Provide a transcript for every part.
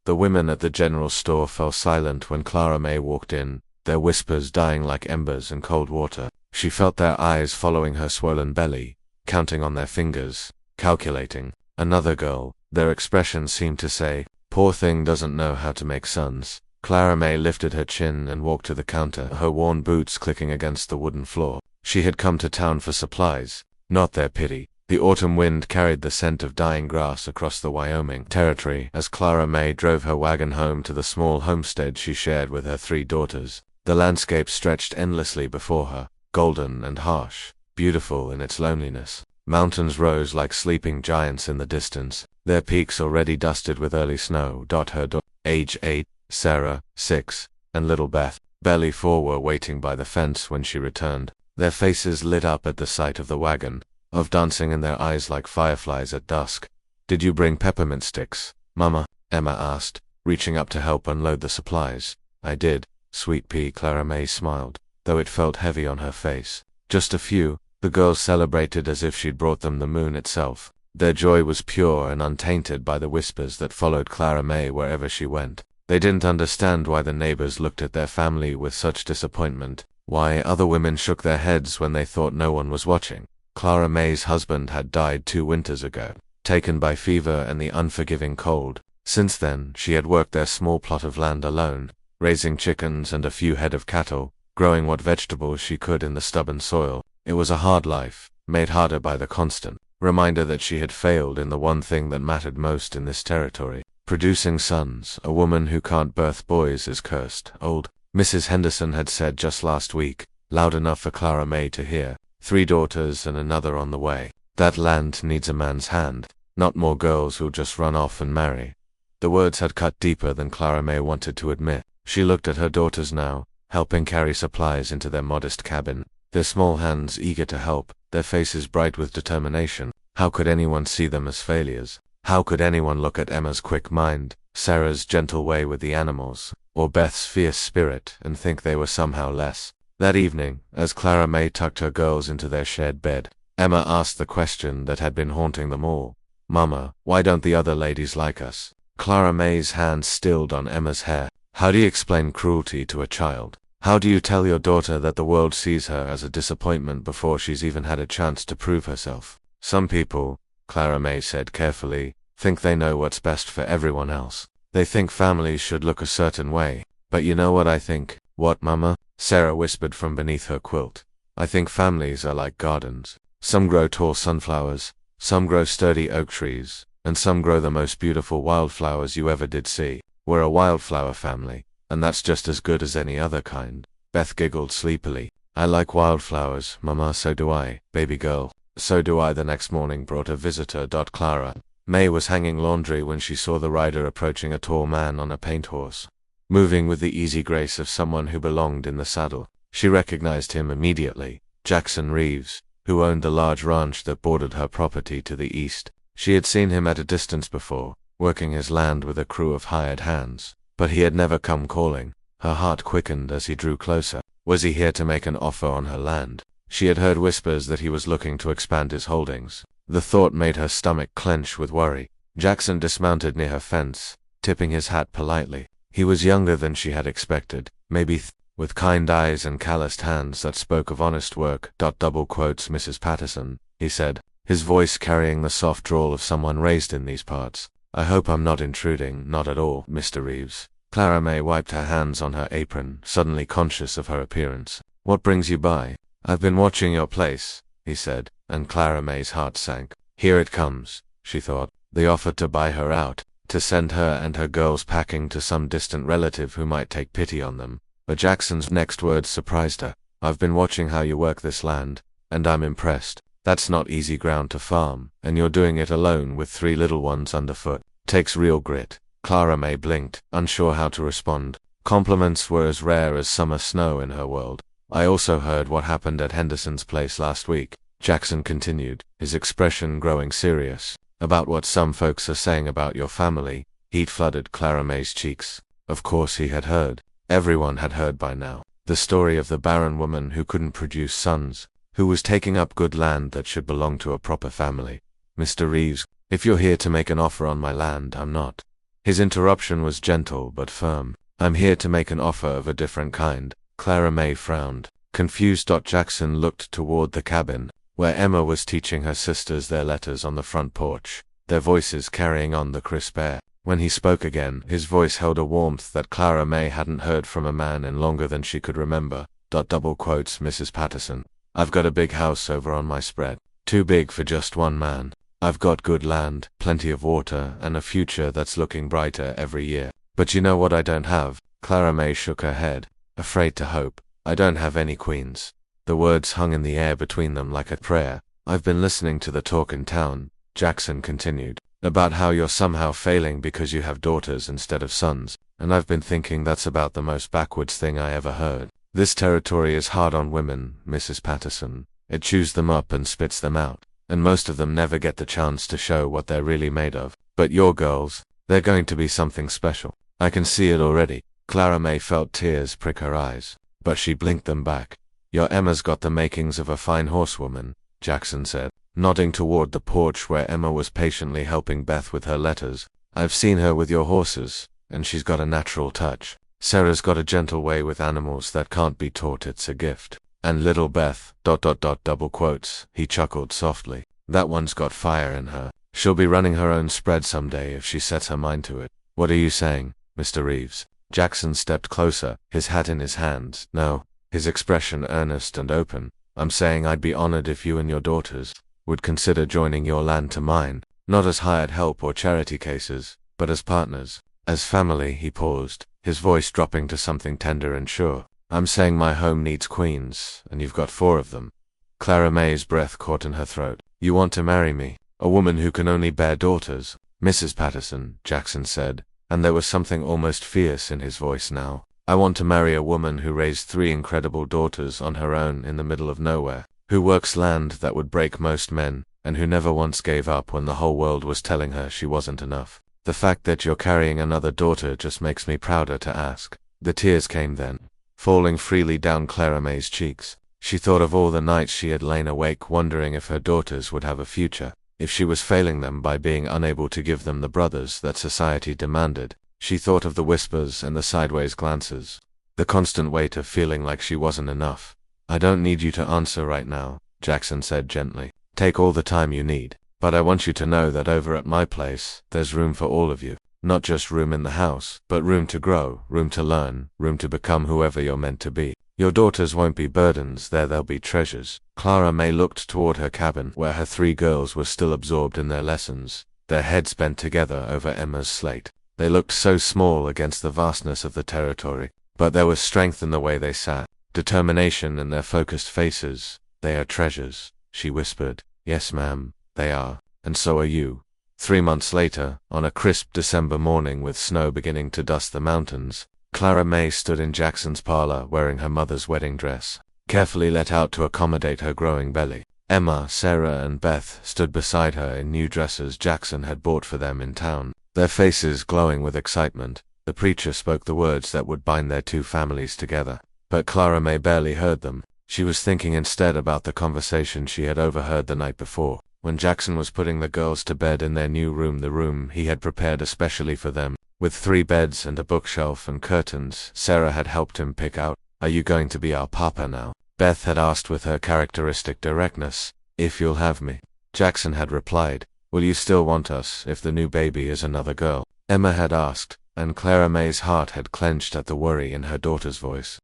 The women at the general store fell silent when Clara May walked in, their whispers dying like embers in cold water. She felt their eyes following her swollen belly, counting on their fingers, calculating. Another girl, their expressions seemed to say, "Poor thing doesn't know how to make sons." Clara May lifted her chin and walked to the counter, her worn boots clicking against the wooden floor. She had come to town for supplies, not their pity. The autumn wind carried the scent of dying grass across the Wyoming territory as Clara May drove her wagon home to the small homestead she shared with her 3 daughters. The landscape stretched endlessly before her, golden and harsh, beautiful in its loneliness. Mountains rose like sleeping giants in the distance, their peaks already dusted with early snow. Her age 8, Sarah, 6, and little Beth, barely 4 were waiting by the fence when she returned, their faces lit up at the sight of the wagon, of dancing in their eyes like fireflies at dusk. "Did you bring peppermint sticks, Mama?" Emma asked, reaching up to help unload the supplies. "I did, sweet pea," Clara May smiled, though it felt heavy on her face. "Just a few." The girls celebrated as if she'd brought them the moon itself. Their joy was pure and untainted by the whispers that followed Clara May wherever she went. They didn't understand why the neighbors looked at their family with such disappointment, why other women shook their heads when they thought no one was watching. Clara May's husband had died 2 winters ago, taken by fever and the unforgiving cold. Since then, she had worked their small plot of land alone, raising chickens and a few head of cattle, growing what vegetables she could in the stubborn soil. It was a hard life, made harder by the constant reminder that she had failed in the one thing that mattered most in this territory. Producing sons. "A woman who can't birth boys is cursed," old Mrs. Henderson had said just last week, loud enough for Clara May to hear. 3 daughters and another on the way. That land needs a man's hand, not more girls who'll just run off and marry. The words had cut deeper than Clara May wanted to admit. She looked at her daughters now, helping carry supplies into their modest cabin, their small hands eager to help, their faces bright with determination. How could anyone see them as failures? How could anyone look at Emma's quick mind, Sarah's gentle way with the animals, or Beth's fierce spirit and think they were somehow less? That evening, as Clara May tucked her girls into their shared bed, Emma asked the question that had been haunting them all. "Mama, why don't the other ladies like us?" Clara May's hand stilled on Emma's hair. "How do you explain cruelty to a child? How do you tell your daughter that the world sees her as a disappointment before she's even had a chance to prove herself?" "Some people," Clara May said carefully, "think they know what's best for everyone else. They think families should look a certain way. But you know what I think?" "What, Mama?" Sarah whispered from beneath her quilt. "I think families are like gardens. Some grow tall sunflowers, some grow sturdy oak trees, and some grow the most beautiful wildflowers you ever did see. We're a wildflower family, and that's just as good as any other kind." Beth giggled sleepily. "I like wildflowers, Mama, so do I, baby girl." "So do I." The next morning brought a visitor. Clara May was hanging laundry when she saw the rider approaching, a tall man on a paint horse, moving with the easy grace of someone who belonged in the saddle. She recognized him immediately, Jackson Reeves, who owned the large ranch that bordered her property to the east. She had seen him at a distance before, working his land with a crew of hired hands, but he had never come calling. Her heart quickened as he drew closer. Was he here to make an offer on her land? She had heard whispers that he was looking to expand his holdings. The thought made her stomach clench with worry. Jackson dismounted near her fence, tipping his hat politely. He was younger than she had expected, maybe with kind eyes and calloused hands that spoke of honest work. Double quotes Mrs. Patterson, he said, his voice carrying the soft drawl of someone raised in these parts. "I hope I'm not intruding." "Not at all, Mr. Reeves." Clara May wiped her hands on her apron, suddenly conscious of her appearance. "What brings you by?" "I've been watching your place," he said, and Clara May's heart sank. Here it comes, she thought, the offer to buy her out, to send her and her girls packing to some distant relative who might take pity on them. But Jackson's next words surprised her. "I've been watching how you work this land, and I'm impressed. That's not easy ground to farm, and you're doing it alone with 3 little ones underfoot. Takes real grit." Clara May blinked, unsure how to respond. Compliments were as rare as summer snow in her world. "I also heard what happened at Henderson's place last week," Jackson continued, his expression growing serious. "About what some folks are saying about your family." Heat flooded Clara May's cheeks. Of course he had heard. Everyone had heard by now. The story of the barren woman who couldn't produce sons, who was taking up good land that should belong to a proper family. "Mr. Reeves, if you're here to make an offer on my land, I'm not." His interruption was gentle but firm. I'm here to make an offer of a different kind. Clara May frowned. Confused. Jackson looked toward the cabin, where Emma was teaching her sisters their letters on the front porch, their voices carrying on the crisp air. When he spoke again, his voice held a warmth that Clara May hadn't heard from a man in longer than she could remember. Double quotes, Mrs. Patterson. I've got a big house over on my spread. Too big for just one man. I've got good land, plenty of water, and a future that's looking brighter every year. But you know what I don't have? Clara May shook her head, afraid to hope. I don't have any queens. The words hung in the air between them like a prayer. I've been listening to the talk in town, Jackson continued, about how you're somehow failing because you have daughters instead of sons, and I've been thinking that's about the most backwards thing I ever heard. This territory is hard on women, Mrs. Patterson. It chews them up and spits them out, and most of them never get the chance to show what they're really made of. But your girls, they're going to be something special. I can see it already. Clara May felt tears prick her eyes, but she blinked them back. Your Emma's got the makings of a fine horsewoman, Jackson said, nodding toward the porch where Emma was patiently helping Beth with her letters. I've seen her with your horses, and she's got a natural touch. Sarah's got a gentle way with animals that can't be taught. It's a gift. And little Beth, double quotes, he chuckled softly. That one's got fire in her. She'll be running her own spread someday if she sets her mind to it. What are you saying, Mr. Reeves? Jackson stepped closer, his hat in his hands. No, his expression earnest and open. I'm saying I'd be honored if you and your daughters would consider joining your land to mine, not as hired help or charity cases, but as partners, as family. He paused, his voice dropping to something tender and sure. I'm saying my home needs queens, and you've got 4 of them. Clara May's breath caught in her throat. You want to marry me, a woman who can only bear daughters? Mrs. Patterson, Jackson said, and there was something almost fierce in his voice now. I want to marry a woman who raised 3 incredible daughters on her own in the middle of nowhere, who works land that would break most men, and who never once gave up when the whole world was telling her she wasn't enough. The fact that you're carrying another daughter just makes me prouder to ask. The tears came then, falling freely down Clara May's cheeks. She thought of all the nights she had lain awake wondering if her daughters would have a future, if she was failing them by being unable to give them the brothers that society demanded. She thought of the whispers and the sideways glances, the constant weight of feeling like she wasn't enough. I don't need you to answer right now, Jackson said gently. Take all the time you need. But I want you to know that over at my place, there's room for all of you. Not just room in the house, but room to grow, room to learn, room to become whoever you're meant to be. Your daughters won't be burdens, they'll be treasures. Clara May looked toward her cabin, where her 3 girls were still absorbed in their lessons, their heads bent together over Emma's slate. They looked so small against the vastness of the territory, but there was strength in the way they sat, determination in their focused faces. They are treasures, she whispered. Yes, ma'am, they are, and so are you. 3 months later, on a crisp December morning with snow beginning to dust the mountains, Clara May stood in Jackson's parlor wearing her mother's wedding dress, carefully let out to accommodate her growing belly. Emma, Sarah, and Beth stood beside her in new dresses Jackson had bought for them in town, their faces glowing with excitement. The preacher spoke the words that would bind their 2 families together, but Clara May barely heard them. She was thinking instead about the conversation she had overheard the night before, when Jackson was putting the girls to bed in their new room, the room he had prepared especially for them, with 3 beds and a bookshelf and curtains Sarah had helped him pick out. Are you going to be our papa now? Beth had asked with her characteristic directness. If you'll have me. Jackson had replied. Will you still want us if the new baby is another girl? Emma had asked, and Clara May's heart had clenched at the worry in her daughter's voice.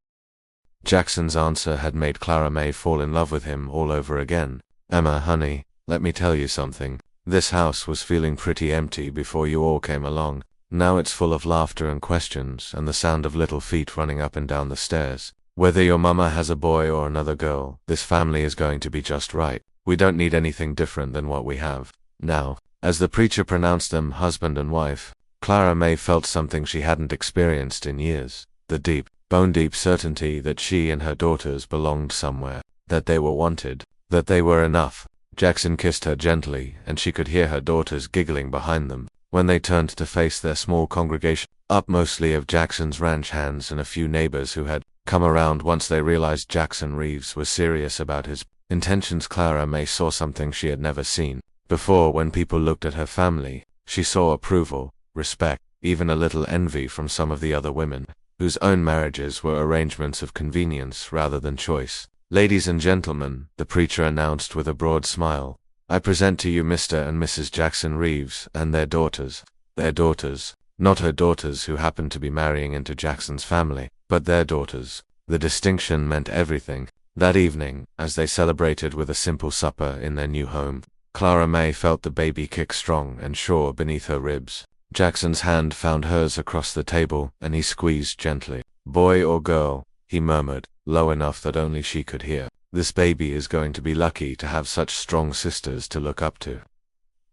Jackson's answer had made Clara May fall in love with him all over again. Emma, honey, let me tell you something. This house was feeling pretty empty before you all came along. Now it's full of laughter and questions and the sound of little feet running up and down the stairs. Whether your mama has a boy or another girl, this family is going to be just right. We don't need anything different than what we have now. As the preacher pronounced them husband and wife, Clara May felt something she hadn't experienced in years. The deep, bone-deep certainty that she and her daughters belonged somewhere, that they were wanted, that they were enough. Jackson kissed her gently, and she could hear her daughters giggling behind them. When they turned to face their small congregation, up mostly of Jackson's ranch hands and a few neighbors who had come around once they realized Jackson Reeves was serious about his intentions, Clara May saw something she had never seen before. When people looked at her family, she saw approval, respect, even a little envy from some of the other women, whose own marriages were arrangements of convenience rather than choice. "Ladies and gentlemen," the preacher announced with a broad smile, "I present to you Mr. and Mrs. Jackson Reeves and their daughters." Their daughters, not her daughters who happened to be marrying into Jackson's family, but their daughters. The distinction meant everything. That evening, as they celebrated with a simple supper in their new home, Clara May felt the baby kick strong and sure beneath her ribs. Jackson's hand found hers across the table, and he squeezed gently. "Boy or girl?" he murmured, low enough that only she could hear. "This baby is going to be lucky to have such strong sisters to look up to."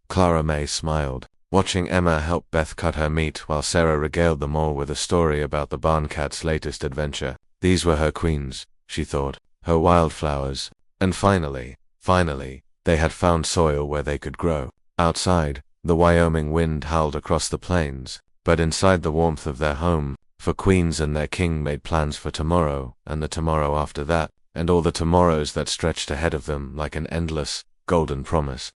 Clara May smiled, watching Emma help Beth cut her meat while Sarah regaled them all with a story about the barn cat's latest adventure. These were her queens, she thought, her wildflowers, and finally, they had found soil where they could grow. Outside, the Wyoming wind howled across the plains, but inside the warmth of their home, for queens and their king made plans for tomorrow, and the tomorrow after that, and all the tomorrows that stretched ahead of them like an endless, golden promise.